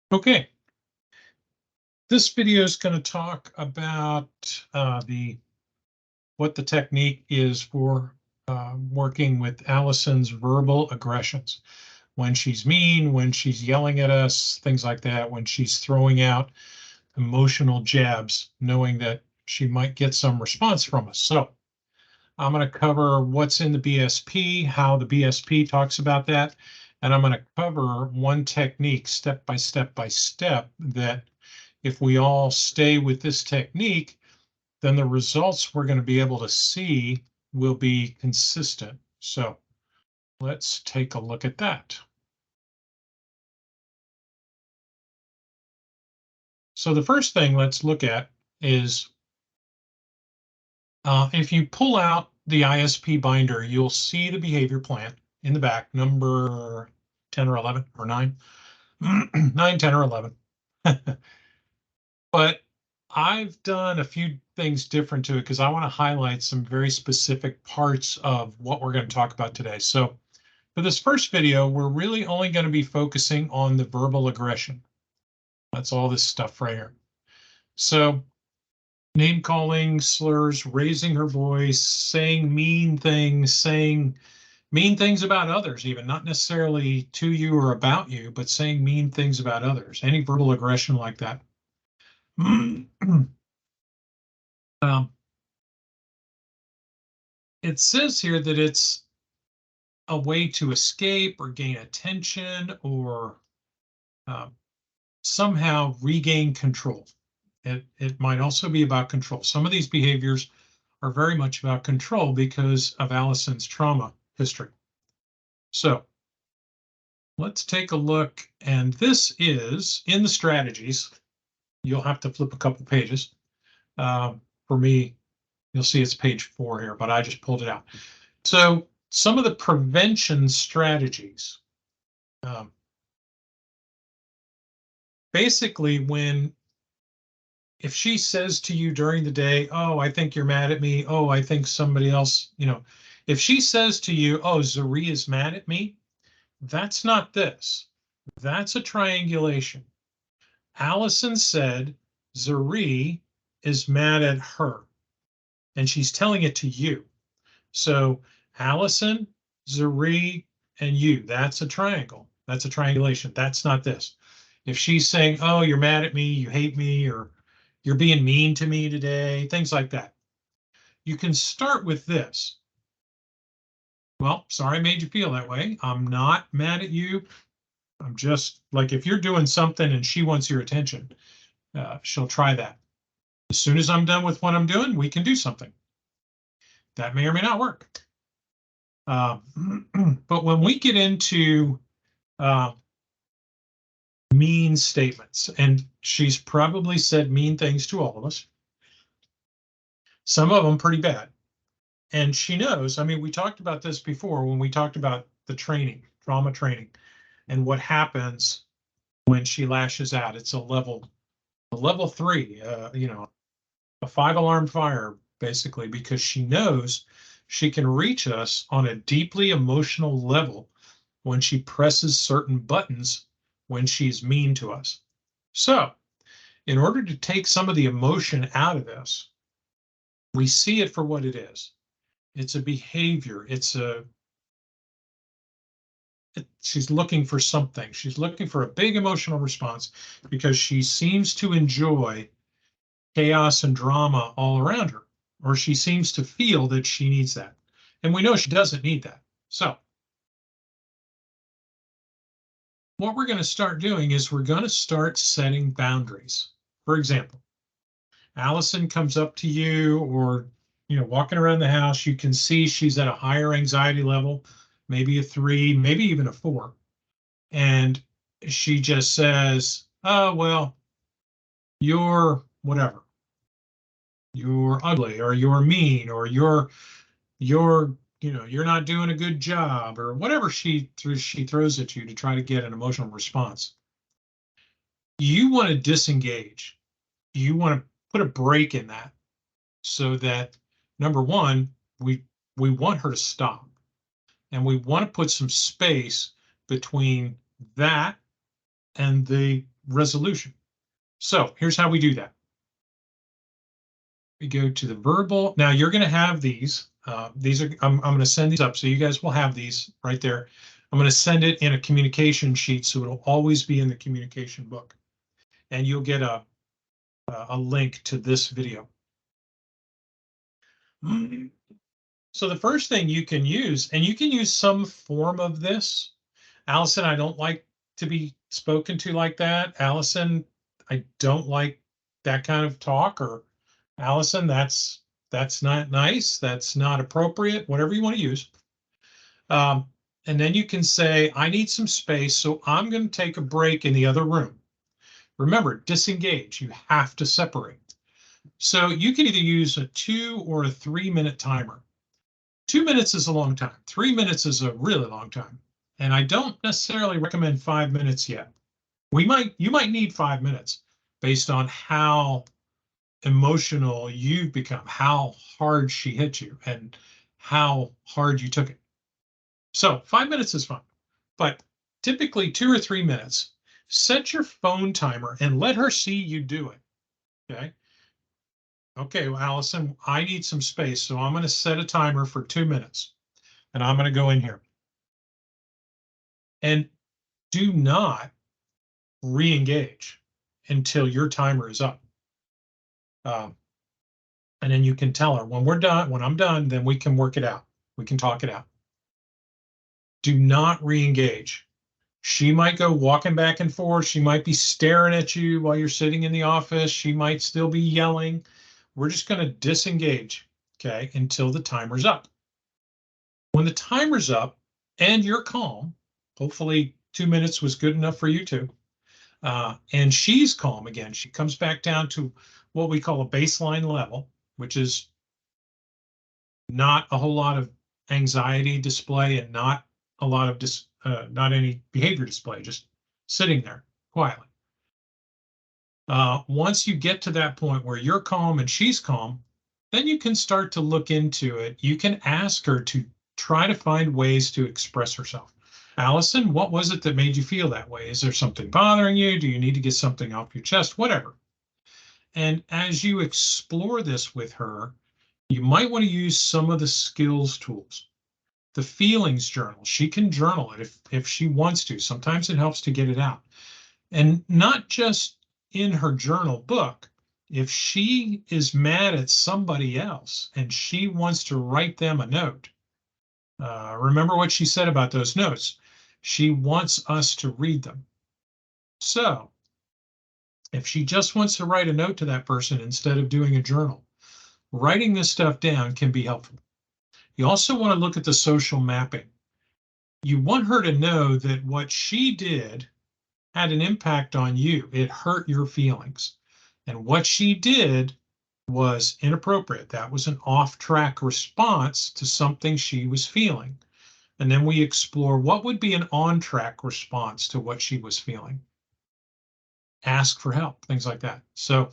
Okay, this video is going to talk about what the technique is for working with Allison's verbal aggressions. When she's mean, when she's yelling at us, things like that, when she's throwing out emotional jabs, knowing that she might get some response from us. So I'm going to cover what's in the BSP, how the BSP talks about that, and I'm going to cover one technique step by step by step that if we all stay with this technique, then the results we're going to be able to see will be consistent. So let's take a look at that. So the first thing let's look at is if you pull out the ISP binder, you'll see the behavior plan in the back, number 10 or 11 or 9, 9, 10 or 11. But I've done a few things different to it because I want to highlight some very specific parts of what we're going to talk about today. So for this first video, we're really only going to be focusing on the verbal aggression. That's all this stuff right here. So name calling, slurs, raising her voice, saying mean things about others, even not necessarily to you or about you, but saying mean things about others, any verbal aggression like that. It says here that it's a way to escape or gain attention or somehow regain control. It might also be about control. Some of these behaviors are very much about control because of Allison's trauma history. So let's take a look. And this is in the strategies. You'll have to flip a couple pages. For me, you'll see it's page 4 here, but I just pulled it out. So some of the prevention strategies. Basically, if she says to you during the day, oh, I think you're mad at me. Oh, I think somebody else, if she says to you, oh, Zuri is mad at me, that's not this. That's a triangulation. Allison said Zuri is mad at her, and she's telling it to you. So Allison, Zuri, and you, that's a triangle. That's a triangulation. That's not this. If she's saying, oh, you're mad at me, you hate me, or you're being mean to me today, things like that. You can start with this. Well, sorry I made you feel that way. I'm not mad at you. I'm just like, if you're doing something and she wants your attention, she'll try that. As soon as I'm done with what I'm doing, we can do something. That may or may not work. But when we get into mean statements, and she's probably said mean things to all of us, some of them pretty bad. And she knows, I mean, we talked about this before when we talked about the training, trauma training, and what happens when she lashes out. It's a level 3, a 5-alarm fire, basically, because she knows she can reach us on a deeply emotional level when she presses certain buttons when she's mean to us. So in order to take some of the emotion out of this, we see it for what it is. It's a behavior. She's looking for something. She's looking for a big emotional response because she seems to enjoy chaos and drama all around her, or she seems to feel that she needs that. And we know she doesn't need that. So what we're going to start doing is we're going to start setting boundaries. For example, Allison comes up to you or, walking around the house, you can see she's at a higher anxiety level, maybe a 3, maybe even a 4. And she just says, oh, well, you're whatever. You're ugly, or you're mean, or you're not doing a good job, or whatever she throws at you to try to get an emotional response. You want to disengage. You want to put a break in that so that, number one, we want her to stop, and we want to put some space between that and the resolution. So here's how we do that. We go to the verbal. Now you're going to have these. These are, I'm going to send these up. So you guys will have these right there. I'm going to send it in a communication sheet. So it'll always be in the communication book. And you'll get a link to this video. So the first thing you can use, and you can use some form of this. Allison, I don't like to be spoken to like that. Allison, I don't like that kind of talk. Or Allison, that's not nice. That's not appropriate. Whatever you want to use. And then you can say, I need some space, so I'm going to take a break in the other room. Remember, disengage. You have to separate. So you can either use a 2 or a 3-minute timer. 2 minutes is a long time. 3 minutes is a really long time. And I don't necessarily recommend 5 minutes yet. You might need 5 minutes based on how emotional you've become, how hard she hit you, and how hard you took it. So 5 minutes is fine, but typically 2 or 3 minutes. Set your phone timer and let her see you do it. Okay. Okay, well, Allison, I need some space, so I'm going to set a timer for 2 minutes, and I'm going to go in here. And do not re-engage until your timer is up. And then you can tell her when we're done, when I'm done, then we can work it out. We can talk it out. Do not re-engage. She might go walking back and forth. She might be staring at you while you're sitting in the office. She might still be yelling. We're just going to disengage, okay, until the timer's up. When the timer's up and you're calm, hopefully 2 minutes was good enough for you too, and she's calm again, she comes back down to what we call a baseline level, which is not a whole lot of anxiety display and not a lot of not any behavior display, just sitting there quietly. Once you get to that point where you're calm and she's calm, then you can start to look into it. You can ask her to try to find ways to express herself. Allison, what was it that made you feel that way? Is there something bothering you? Do you need to get something off your chest? Whatever. And as you explore this with her, you might want to use some of the skills tools. The feelings journal, she can journal it if she wants to. Sometimes it helps to get it out. And not just in her journal book. If she is mad at somebody else and she wants to write them a note, remember what she said about those notes. She wants us to read them. So if she just wants to write a note to that person instead of doing a journal, writing this stuff down can be helpful. You also want to look at the social mapping. You want her to know that what she did had an impact on you. It hurt your feelings. And what she did was inappropriate. That was an off-track response to something she was feeling. And then we explore what would be an on-track response to what she was feeling. Ask for help, things like that. So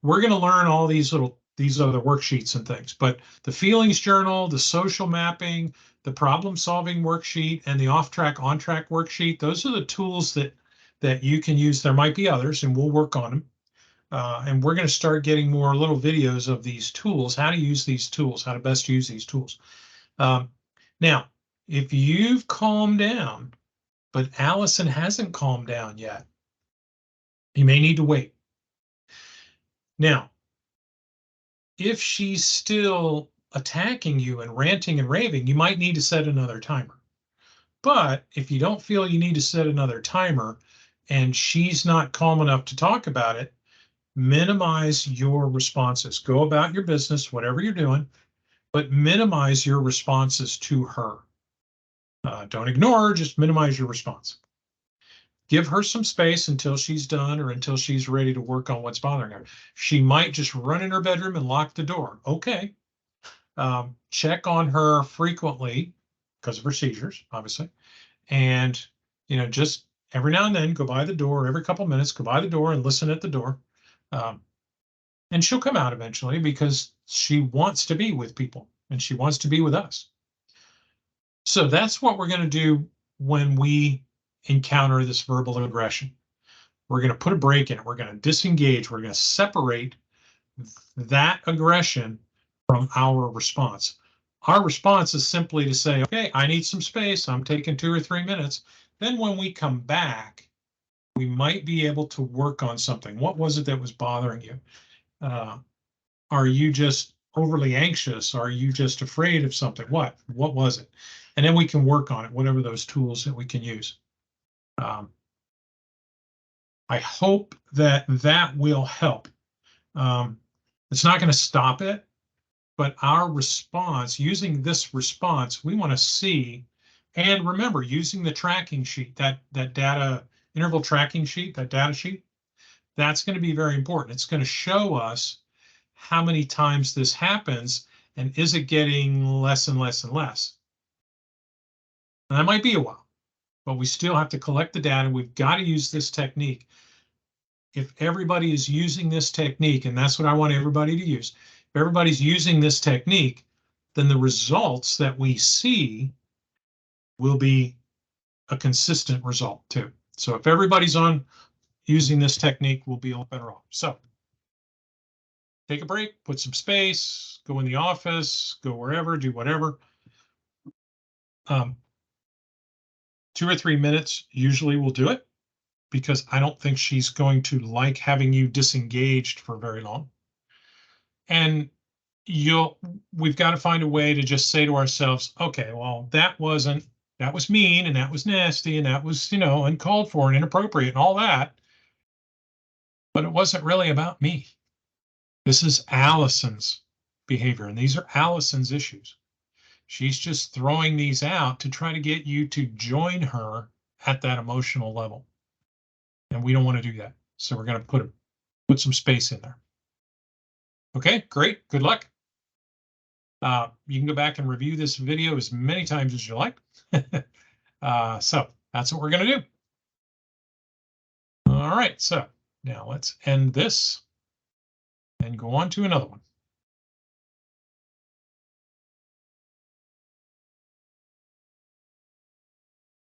we're going to learn all these other worksheets and things, but the feelings journal, the social mapping, the problem solving worksheet, and the off-track, on-track worksheet, those are the tools that you can use. There might be others, and we'll work on them. And we're going to start getting more little videos of these tools, how to use these tools, how to best use these tools. Now, if you've calmed down, but Allison hasn't calmed down yet, you may need to wait. Now, if she's still attacking you and ranting and raving, you might need to set another timer. But if you don't feel you need to set another timer and she's not calm enough to talk about it, minimize your responses. Go about your business, whatever you're doing, but minimize your responses to her. Don't ignore her, just minimize your response. Give her some space until she's done or until she's ready to work on what's bothering her. She might just run in her bedroom and lock the door. Okay. Check on her frequently because of her seizures, obviously. And, just every now and then go by the door, every couple minutes, go by the door and listen at the door. And she'll come out eventually because she wants to be with people and she wants to be with us. So that's what we're going to do when we encounter this verbal aggression. We're going to put a break in it. We're going to disengage. We're going to separate that aggression from our response. Our response is simply to say, okay, I need some space. I'm taking 2 or 3 minutes. Then when we come back, we might be able to work on something. What was it that was bothering you? Are you just overly anxious? Are you just afraid of something? What was it? And then we can work on it, whatever those tools that we can use. I hope that that will help. It's not going to stop it, but our response, using this response, we want to see, and remember, using the tracking sheet, that data interval tracking sheet, that data sheet, that's going to be very important. It's going to show us how many times this happens, and is it getting less and less and less? And that might be a while, but we still have to collect the data. We've got to use this technique. If everybody is using this technique, and that's what I want everybody to use, if everybody's using this technique, then the results that we see will be a consistent result too. So if everybody's on using this technique, we'll be a lot better off. So take a break, put some space, go in the office, go wherever, do whatever. 2 or 3 minutes usually will do it, because I don't think she's going to like having you disengaged for very long. And we've got to find a way to just say to ourselves, okay, well, that was mean, and that was nasty, and that was, uncalled for and inappropriate and all that. But it wasn't really about me. This is Allison's behavior, and these are Allison's issues. She's just throwing these out to try to get you to join her at that emotional level. And we don't want to do that. So we're going to put some space in there. Okay, great. Good luck. You can go back and review this video as many times as you like. So that's what we're going to do. All right, so now let's end this and go on to another one.